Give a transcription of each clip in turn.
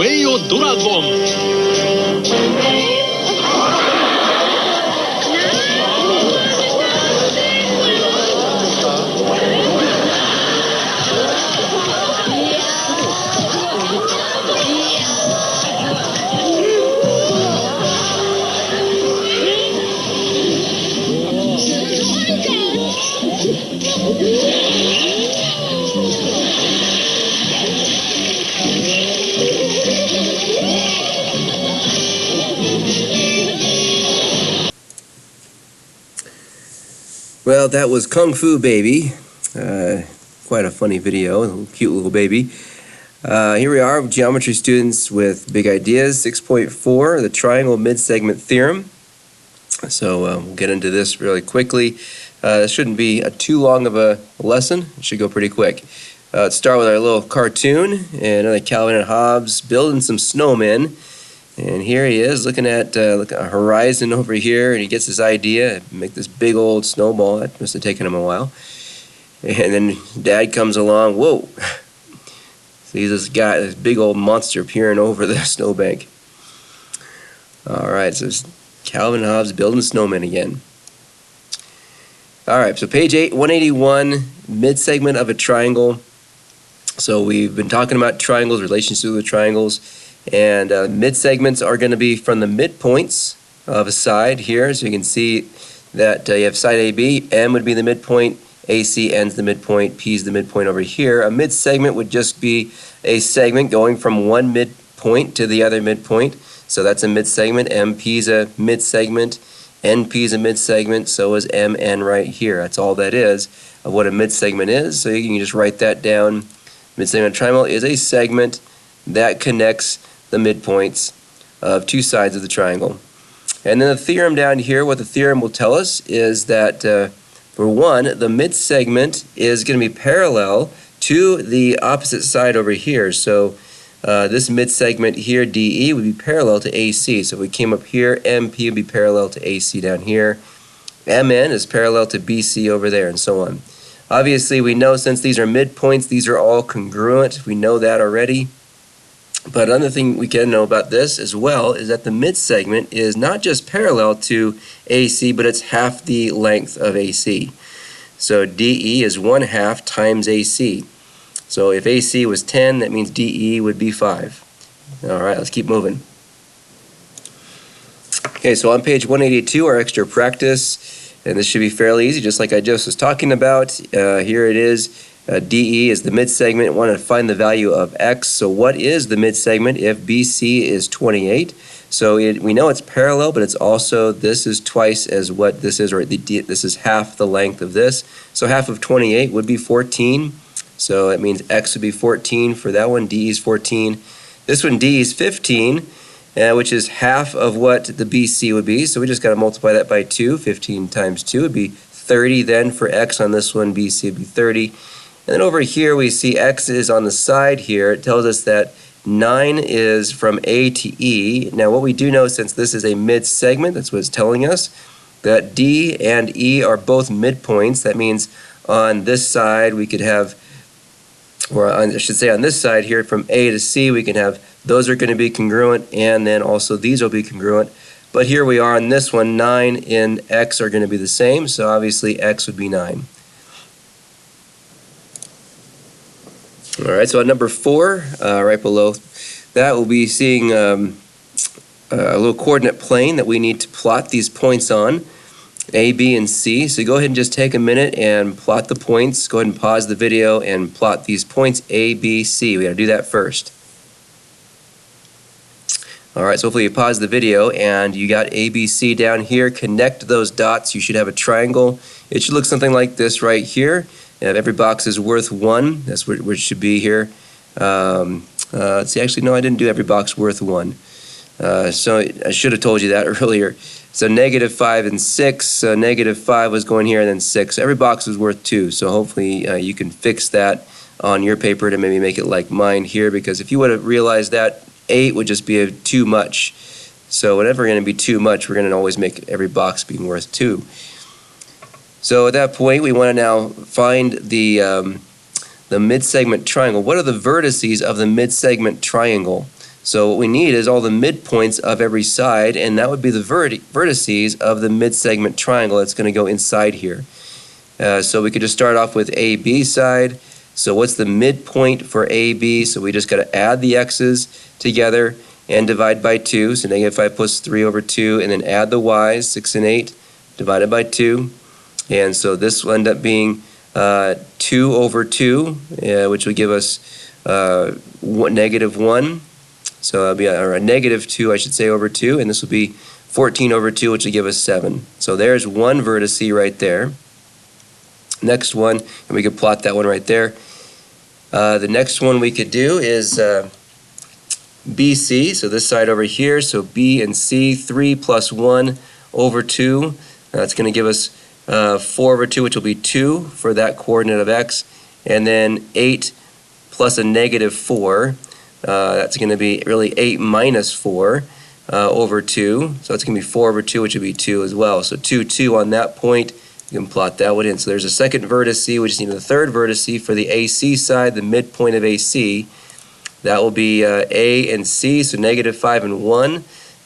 燃えよドラゴン。Well, that was Kung Fu Baby. Quite a funny video, a cute little baby. Here we are, geometry students with big ideas. 6.4, the triangle mid-segment theorem. So we'll get into this really quickly. This shouldn't be too long of a lesson. It should go pretty quick. Let's start with our little cartoon, and Calvin and Hobbes building some snowmen. And here he is looking at a horizon over here, and he gets this idea, make this big old snowball. That must have taken him a while. And then Dad comes along, whoa! Sees this guy, this big old monster peering over the snowbank. Alright, so it's Calvin and Hobbes building snowmen again. Alright, so page 181, mid-segment of a triangle. So we've been talking about triangles, relations to the triangles. And mid-segments are going to be from the midpoints of a side here. So you can see that you have side AB, M would be the midpoint, AC, N's the midpoint, P's the midpoint over here. A mid-segment would just be a segment going from one midpoint to the other midpoint. So that's a mid-segment. MP's a mid-segment, NP's a mid-segment, so is MN right here. That's all that is of what a mid-segment is. So you can just write that down. Mid-segment triangle is a segment that connects the midpoints of two sides of the triangle. And then the theorem down here, what the theorem will tell us is that for one, the mid-segment is going to be parallel to the opposite side over here. So this mid-segment here, DE, would be parallel to AC. So if we came up here, MP would be parallel to AC down here. MN is parallel to BC over there, and so on. Obviously, we know since these are midpoints, these are all congruent. We know that already. But another thing we can know about this as well is that the mid-segment is not just parallel to AC, but it's half the length of AC. So DE is 1/2 times AC. So if AC was 10, that means DE would be 5. Alright, let's keep moving. Okay, so on page 182, our extra practice, and this should be fairly easy, just like I just was talking about. Here it is. DE is the mid-segment. Want to find the value of X. So what is the mid-segment if BC is 28? So we know it's parallel, but it's also, this is twice as what this is, or this is half the length of this. So half of 28 would be 14. So that means X would be 14 for that one. DE is 14. This one, D is 15, which is half of what the BC would be. So we just got to multiply that by 2. 15 times 2 would be 30 then for X on this one. BC would be 30. And then over here we see X is on the side here. It tells us that 9 is from A to E. Now what we do know, since this is a mid-segment, that's what it's telling us, that D and E are both midpoints. That means on this side we could have, or I should say on this side here from A to C, we can have, those are going to be congruent, and then also these will be congruent. But here we are on this one, 9 and X are going to be the same, so obviously X would be 9. Alright, so at number 4, right below that, we'll be seeing a little coordinate plane that we need to plot these points on, A, B, and C. So go ahead and just take a minute and plot the points. Go ahead and pause the video and plot these points, A, B, C. We got to do that first. Alright, so hopefully you pause the video and you got A, B, C down here. Connect those dots. You should have a triangle. It should look something like this right here. And every box is worth 1. That's what it should be here. Let's see, actually, no, I didn't do every box worth 1. So I should have told you that earlier. So -5 and 6. So -5 was going here, and then 6. Every box is worth 2. So hopefully you can fix that on your paper to maybe make it like mine here. Because if you would have realized that 8 would just be too much. So whenever we're going to be too much, we're going to always make every box being worth 2. So at that point, we want to now find the mid-segment triangle. What are the vertices of the mid-segment triangle? So what we need is all the midpoints of every side, and that would be the vertices of the mid-segment triangle that's going to go inside here. So we could just start off with AB side. So what's the midpoint for AB? So we just got to add the x's together and divide by 2. So negative 5 plus 3 over 2, and then add the y's, 6 and 8, divided by 2. And so this will end up being 2 over 2, which would give us negative 1. So it'll be a negative 2, I should say, over 2, and this will be 14 over 2, which will give us 7. So there's one vertice right there. Next one, and we could plot that one right there. The next one we could do is BC, so this side over here, so B and C, 3 plus 1 over 2. That's going to give us 4 over 2, which will be 2 for that coordinate of x, and then 8 plus a negative 4. That's going to be really 8 minus 4 over 2. So it's going to be 4 over 2, which would be 2 as well. So 2, 2 on that point. You can plot that one in. So there's a second vertex. We just need the third vertex for the AC side, the midpoint of AC. That will be A and C, so negative 5 and 1.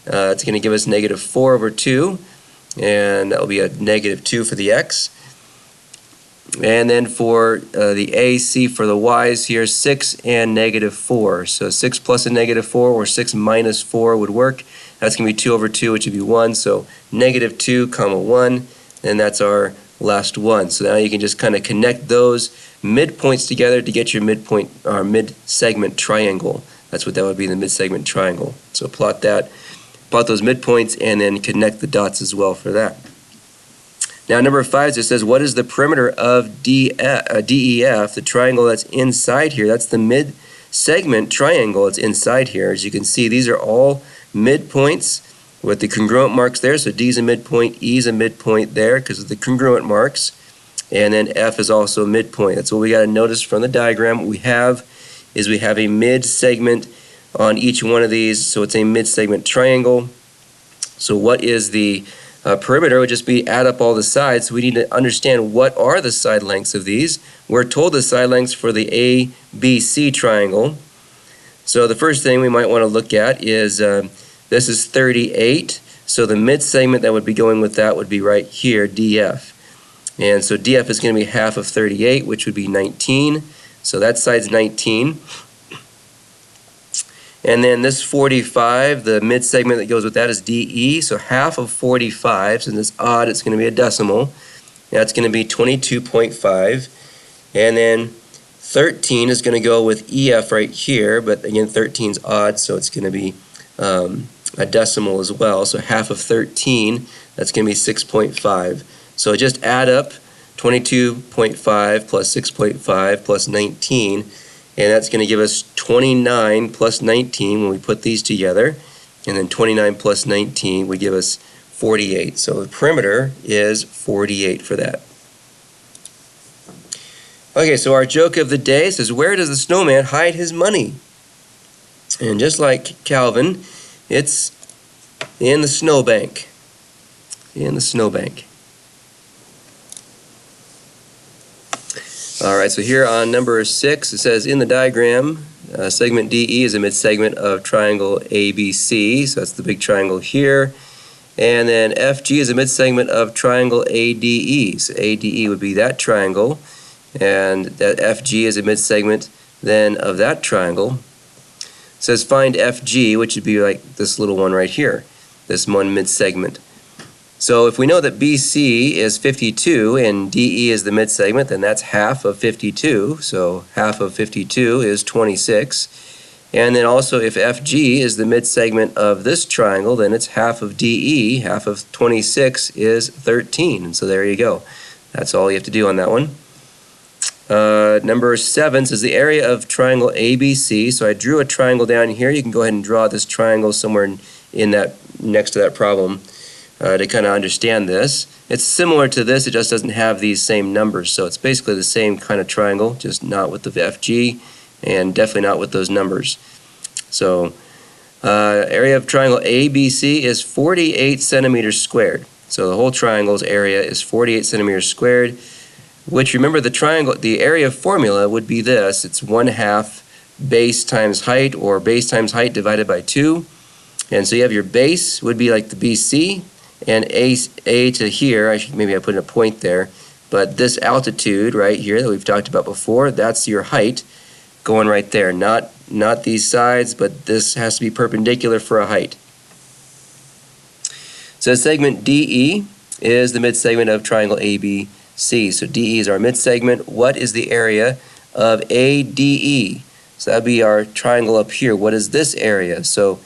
It's going to give us negative 4 over 2. And that will be a negative 2 for the x. And then for the AC for the y's here, 6 and negative 4. So 6 plus a negative 4 or 6 minus 4 would work. That's going to be 2 over 2, which would be 1. So negative 2 comma 1, and that's our last one. So now you can just kind of connect those midpoints together to get your midpoint or mid-segment triangle. That's what that would be, the mid-segment triangle. So plot that, plot those midpoints, and then connect the dots as well for that. Now number 5, it says, what is the perimeter of DEF, the triangle that's inside here? That's the mid-segment triangle that's inside here. As you can see, these are all midpoints with the congruent marks there. So D is a midpoint, E is a midpoint there because of the congruent marks. And then F is also a midpoint. That's what we got to notice from the diagram. What we have is we have a mid-segment on each one of these. So it's a mid-segment triangle. So what is the perimeter? Would just be add up all the sides. So we need to understand what are the side lengths of these. We're told the side lengths for the ABC triangle. So the first thing we might want to look at is this is 38. So the mid-segment that would be going with that would be right here, DF. And so DF is going to be half of 38, which would be 19. So that side's 19. And then this 45, the mid-segment that goes with that is DE, so half of 45, so in this odd it's going to be a decimal. That's going to be 22.5. And then 13 is going to go with EF right here, but again 13 is odd, so it's going to be a decimal as well. So half of 13, that's going to be 6.5. So just add up 22.5 plus 6.5 plus 19. And that's going to give us 29 plus 19 when we put these together. And then 29 plus 19 would give us 48. So the perimeter is 48 for that. Okay, so our joke of the day says, where does the snowman hide his money? And just like Calvin, it's in the snowbank. In the snowbank. All right, so here on number 6, it says in the diagram, segment DE is a mid-segment of triangle ABC, so that's the big triangle here. And then FG is a mid-segment of triangle ADE, so ADE would be that triangle, and that FG is a mid-segment then of that triangle. It says find FG, which would be like this little one right here, this one mid-segment. So if we know that BC is 52 and DE is the mid-segment, then that's half of 52. So half of 52 is 26. And then also if FG is the mid-segment of this triangle, then it's half of DE. Half of 26 is 13. And so there you go. That's all you have to do on that one. Number 7 says the area of triangle ABC. So I drew a triangle down here. You can go ahead and draw this triangle somewhere in that next to that problem. To kind of understand this. It's similar to this, it just doesn't have these same numbers. So it's basically the same kind of triangle, just not with the FG and definitely not with those numbers. So area of triangle ABC is 48 centimeters squared. So the whole triangle's area is 48 centimeters squared, which remember the triangle, the area formula would be this. It's 1/2 base times height, or base times height divided by 2. And so you have your base would be like the BC, and A to here, maybe I put in a point there, but this altitude right here that we've talked about before, that's your height going right there. Not these sides, but this has to be perpendicular for a height. So segment DE is the midsegment of triangle ABC. So DE is our midsegment. What is the area of ADE? So that would be our triangle up here. What is this area? So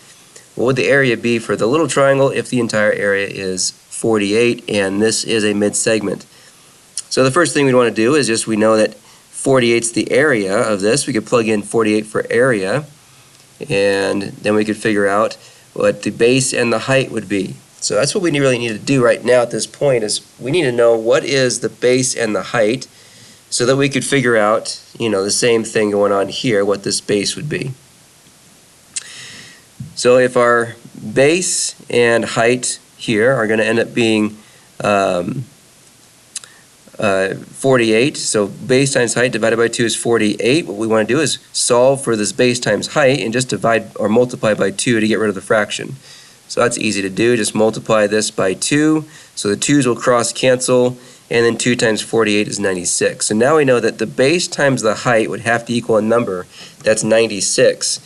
what would the area be for the little triangle if the entire area is 48 and this is a midsegment? So the first thing we want to do is just, we know that 48 is the area of this. We could plug in 48 for area, and then we could figure out what the base and the height would be. So that's what we really need to do right now at this point, is we need to know what is the base and the height so that we could figure out, the same thing going on here, what this base would be. So if our base and height here are going to end up being 48, so base times height divided by 2 is 48. What we want to do is solve for this base times height and just divide or multiply by 2 to get rid of the fraction. So that's easy to do. Just multiply this by 2. So the 2's will cross cancel, and then 2 times 48 is 96. So now we know that the base times the height would have to equal a number that's 96.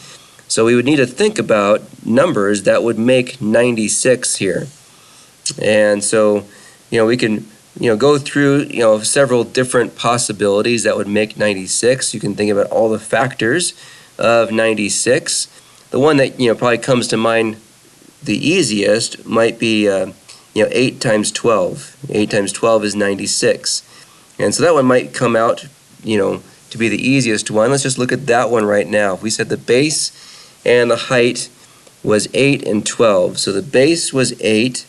So we would need to think about numbers that would make 96 here. And so, we can go through several different possibilities that would make 96. You can think about all the factors of 96. The one that probably comes to mind the easiest might be 8 times 12. 8 times 12 is 96. And so that one might come out to be the easiest one. Let's just look at that one right now. If we said the base and the height was 8 and 12. So the base was 8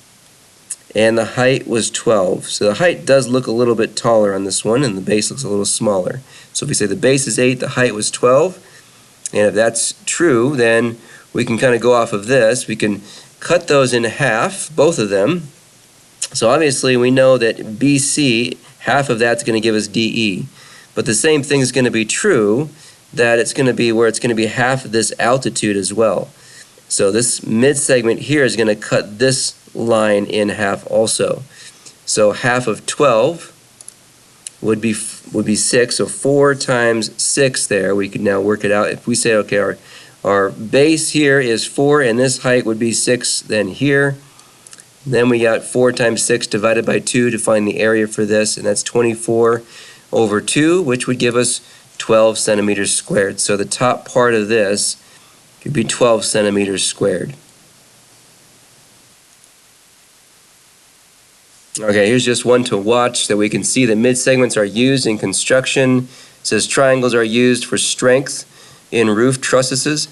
and the height was 12. So the height does look a little bit taller on this one, and the base looks a little smaller. So if we say the base is 8, the height was 12, and if that's true, then we can kind of go off of this. We can cut those in half, both of them. So obviously we know that BC, half of that's going to give us DE. But the same thing is going to be true, that it's going to be where it's going to be half of this altitude as well. So this midsegment here is going to cut this line in half also. So half of 12 would be 6. So 4 times 6 there. We could now work it out. If we say, okay, our base here is 4 and this height would be 6 then here. Then we got 4 times 6 divided by 2 to find the area for this, and that's 24 over 2, which would give us 12 centimeters squared. So the top part of this could be 12 centimeters squared. Okay, here's just one to watch that we can see that midsegments are used in construction. It says triangles are used for strength in roof trusses.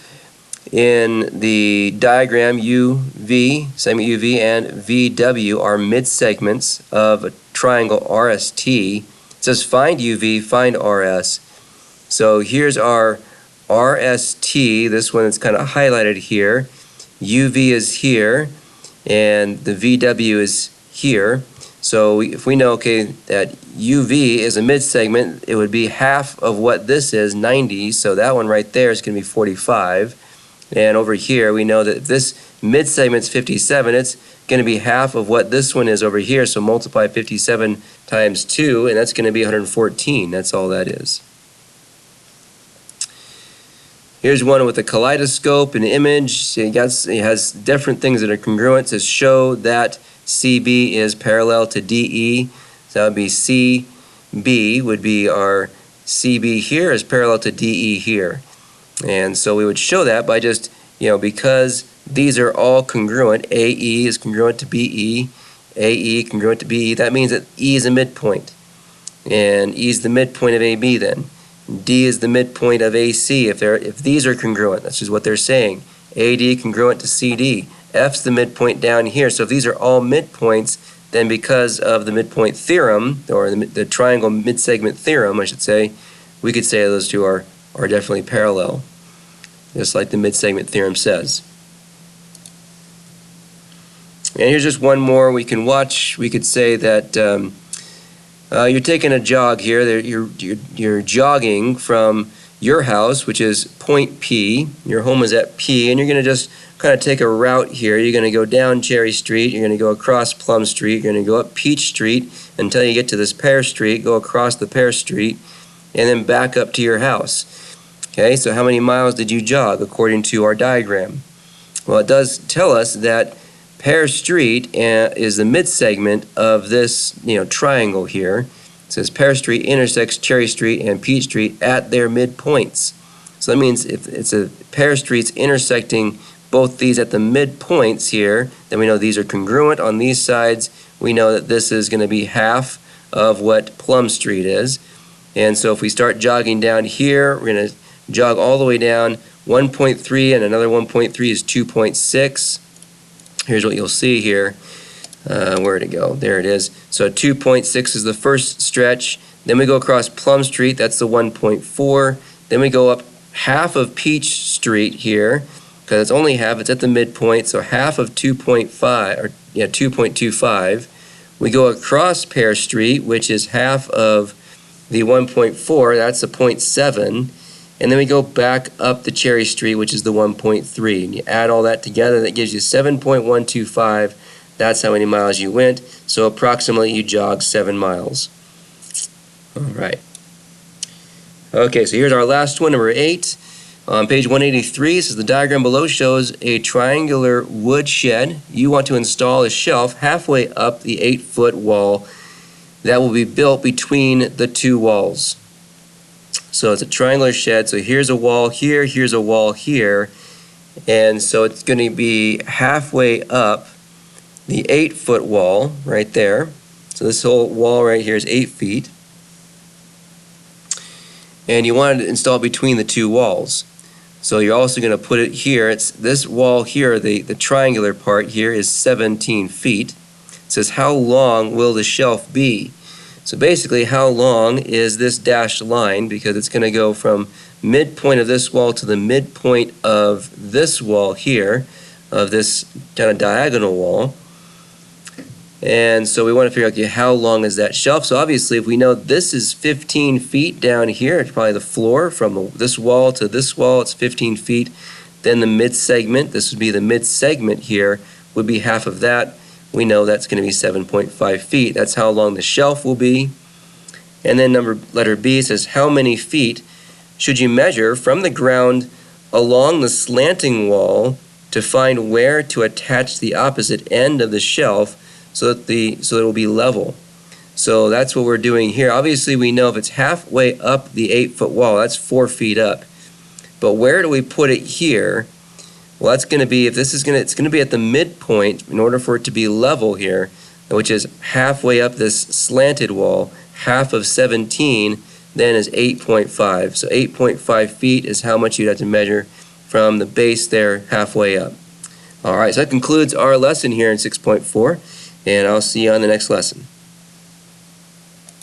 In the diagram, UV, segment UV, and VW are midsegments of a triangle RST. It says find UV, find RS. So here's our RST, this one that's kind of highlighted here. UV is here, and the VW is here. So if we know, okay, that UV is a midsegment, it would be half of what this is, 90. So that one right there is going to be 45. And over here, we know that if this midsegment is 57, it's going to be half of what this one is over here. So multiply 57 times 2, and that's going to be 114. That's all that is. Here's one with a kaleidoscope, an image. It has different things that are congruent. It says show that CB is parallel to DE. So that would be CB would be our CB here is parallel to DE here. And so we would show that by just, because these are all congruent, AE is congruent to BE, AE congruent to BE, that means that E is a midpoint. And E is the midpoint of AB then. D is the midpoint of AC if these are congruent. That's just what they're saying. AD congruent to CD. F's the midpoint down here. So if these are all midpoints, then because of the midpoint theorem, or the triangle midsegment theorem, I should say, we could say those two are definitely parallel, just like the midsegment theorem says. And here's just one more we can watch. We could say that you're taking a jog here. You're jogging from your house, which is point P. Your home is at P, and you're going to just kind of take a route here. You're going to go down Cherry Street, you're going to go across Plum Street, you're going to go up Peach Street until you get to this Pear Street, go across the Pear Street, and then back up to your house. Okay, so how many miles did you jog according to our diagram? Well, it does tell us that Pear Street is the midsegment of this triangle here. It says Pear Street intersects Cherry Street and Peach Street at their midpoints. So that means if it's a Pear Street's intersecting both these at the midpoints here, then we know these are congruent on these sides. We know that this is going to be half of what Plum Street is. And so if we start jogging down here, we're going to jog all the way down 1.3 and another 1.3 is 2.6. Here's what you'll see here. Where'd it go? There it is. So 2.6 is the first stretch. Then we go across Plum Street, that's the 1.4. Then we go up half of Peach Street here, because it's only half, it's at the midpoint, so half of 2.25. We go across Pear Street, which is half of the 1.4, that's the 0.7. And then we go back up the Cherry Street, which is the 1.3. And you add all that together, that gives you 7.125. That's how many miles you went. So approximately you jogged 7 miles. All right. Okay, so here's our last one, number 8. On page 183, it says the diagram below shows a triangular wood shed. You want to install a shelf halfway up the 8-foot wall that will be built between the two walls. So it's a triangular shed, so here's a wall here, here's a wall here, and so it's going to be halfway up the 8-foot wall right there. So this whole wall right here is 8 feet. And you want to install it between the two walls. So you're also going to put it here. It's this wall here, the triangular part here is 17 feet. It says how long will the shelf be? So basically, how long is this dashed line? Because it's going to go from midpoint of this wall to the midpoint of this wall here, of this kind of diagonal wall. And so we want to figure out, okay, how long is that shelf? So obviously, if we know this is 15 feet down here, it's probably the floor from this wall to this wall, it's 15 feet. Then the mid-segment, this would be the mid-segment here, would be half of that. We know that's going to be 7.5 feet. That's how long the shelf will be. And then letter B says, how many feet should you measure from the ground along the slanting wall to find where to attach the opposite end of the shelf so that it will be level? So that's what we're doing here. Obviously, we know if it's halfway up the 8-foot wall, that's 4 feet up. But where do we put it here? Well, that's going to be, it's going to be at the midpoint in order for it to be level here, which is halfway up this slanted wall. Half of 17 then is 8.5. So 8.5 feet is how much you'd have to measure from the base there halfway up. All right, so that concludes our lesson here in 6.4, and I'll see you on the next lesson.